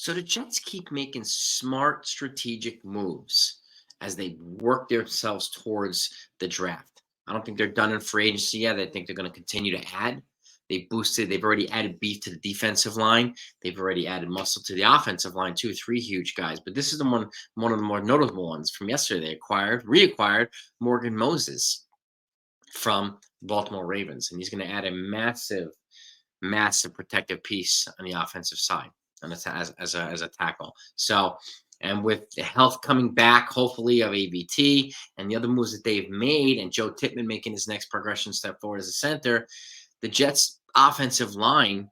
So the Jets keep making smart strategic moves as they work themselves towards the draft. I don't think they're done in free agency yet. I think they're going to continue to add. They've already added beef to the defensive line. They've already added muscle to the offensive line, too, three huge guys. But this is one of the more notable ones from yesterday. They reacquired Morgan Moses from the Baltimore Ravens. And he's going to add a massive protective piece on the offensive side and as a tackle. So, and with the health coming back, hopefully, of AVT and the other moves that they've made, and Joe Tippmann making his next progression step forward as a center, the Jets' offensive line,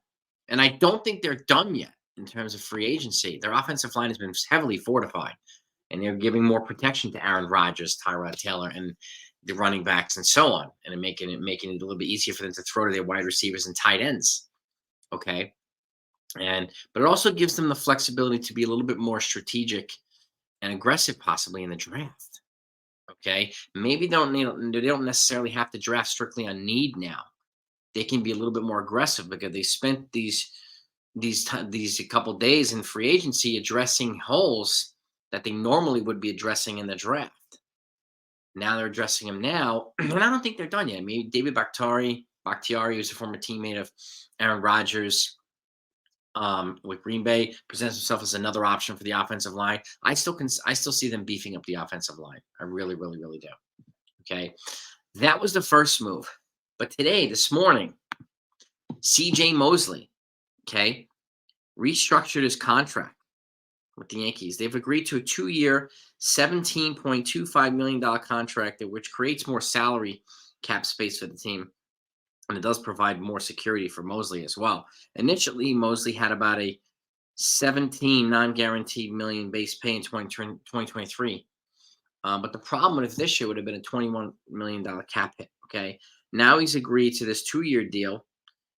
and I don't think they're done yet in terms of free agency. Their offensive line has been heavily fortified, and they're giving more protection to Aaron Rodgers, Tyrod Taylor, and the running backs and so on, and making it a little bit easier for them to throw to their wide receivers and tight ends. Okay. But it also gives them the flexibility to be a little bit more strategic and aggressive possibly in the draft. Okay. Maybe they don't necessarily have to draft strictly on need now. They can be a little bit more aggressive because they spent these a couple days in free agency addressing holes that they normally would be addressing in the draft. Now they're addressing them now, and I don't think they're done yet. Maybe David Bakhtiari, who's a former teammate of Aaron Rodgers, with Green Bay, presents himself as another option for the offensive line. I still see them beefing up the offensive line. I really, really, really do. Okay, that was the first move. But this morning, CJ Mosley, okay, restructured his contract with the Yankees. They've agreed to a 2-year, $17.25 million contract, which creates more salary cap space for the team. And it does provide more security for Mosley as well. Initially, Mosley had about a 17 non-guaranteed million base pay in 2023. But the problem with this year would have been a $21 million cap hit. Okay. Now he's agreed to this 2-year deal.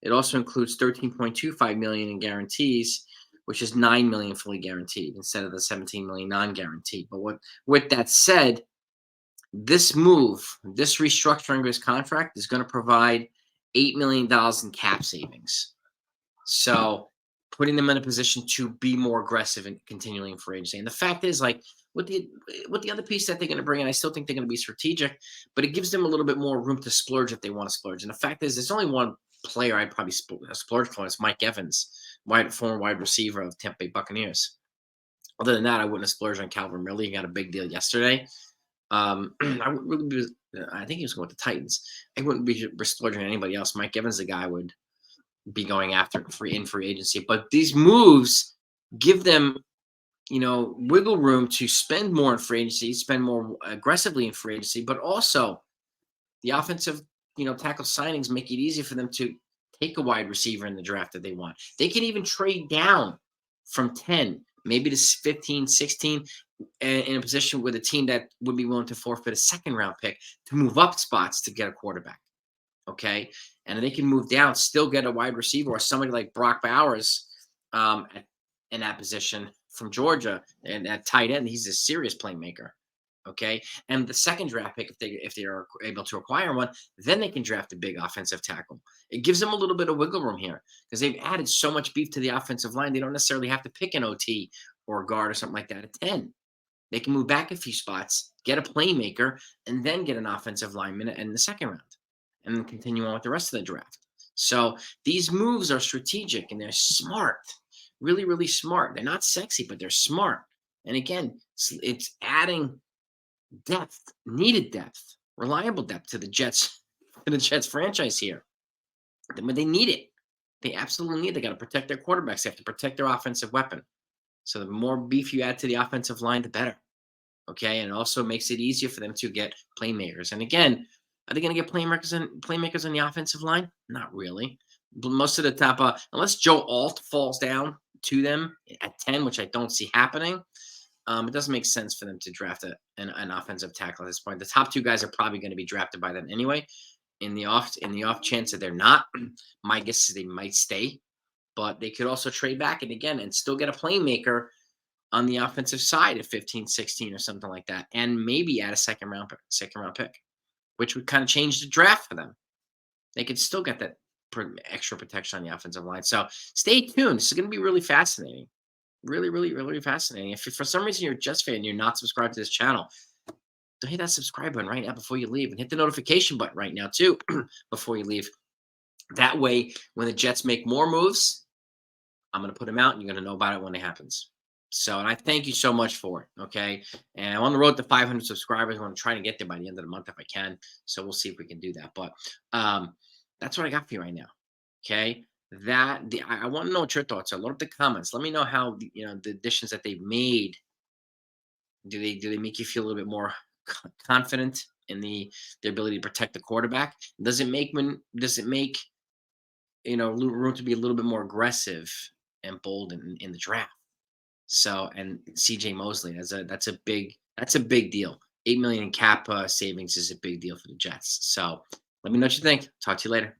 It also includes $13.25 million in guarantees, which is $9 million fully guaranteed instead of the $17 million non-guaranteed. But with that said, this restructuring of his contract is going to provide $8 million in cap savings. So putting them in a position to be more aggressive and continuing free agency. And the fact is, like, with the other piece that they're going to bring in, I still think they're going to be strategic, but it gives them a little bit more room to splurge if they want to splurge. And the fact is, there's only one player I'd probably splurge for. It's Mike Evans, former wide receiver of the Tampa Bay Buccaneers. Other than that, I wouldn't have splurged on Calvin Ridley. He got a big deal yesterday. I wouldn't really be. I think he was going with the Titans. I wouldn't be splurging on anybody else. Mike Evans, the guy, would be going after in free agency. But these moves give them, wiggle room to spend more in free agency, spend more aggressively in free agency, but also the offensive, tackle signings make it easy for them to take a wide receiver in the draft that they want. They can even trade down from 10, maybe to 15, 16, in a position with a team that would be willing to forfeit a second-round pick to move up spots to get a quarterback. Okay, and they can move down, still get a wide receiver or somebody like Brock Bowers in that position from Georgia, and at tight end, he's a serious playmaker. Okay, and the second draft pick, if they are able to acquire one, then they can draft a big offensive tackle. It gives them a little bit of wiggle room here because they've added so much beef to the offensive line. They don't necessarily have to pick an OT or a guard or something like that at 10. They can move back a few spots, get a playmaker, and then get an offensive lineman in the second round, and then continue on with the rest of the draft. So these moves are strategic and they're smart, really, really smart. They're not sexy, but they're smart. And again, it's adding depth, needed depth, reliable depth to the Jets franchise here. But they need it. They absolutely need it. They got to protect their quarterbacks. They have to protect their offensive weapon. So the more beef you add to the offensive line, the better. Okay, and it also makes it easier for them to get playmakers. And again, are they going to get playmakers on the offensive line? Not really. Most of the top, unless Joe Alt falls down to them at 10, which I don't see happening, it doesn't make sense for them to draft an offensive tackle at this point. The top two guys are probably going to be drafted by them anyway. In the off chance that they're not, my guess is they might stay, but they could also trade back and still get a playmaker on the offensive side at 15, 16 or something like that, and maybe add a second round pick, which would kind of change the draft for them. They could still get that extra protection on the offensive line. So stay tuned. This is going to be really fascinating. Really, really, really fascinating. If for some reason you're a Jets fan and you're not subscribed to this channel, don't hit that subscribe button right now before you leave, and hit the notification button right now too before you leave. That way, when the Jets make more moves, I'm going to put them out, and you're going to know about it when it happens. So, and I thank you so much for it. Okay. And I'm on the road to 500 subscribers. I want to try to get there by the end of the month if I can. So we'll see if we can do that. But that's what I got for you right now. Okay. I want to know what your thoughts are. Load up the comments. Let me know how the additions that they've made. Do they make you feel a little bit more confident in their ability to protect the quarterback? Does it make room to be a little bit more aggressive and bold in the draft? So, and CJ Mosley, that's a big deal. 8 million in cap savings is a big deal for the Jets. So let me know what you think. Talk to you later.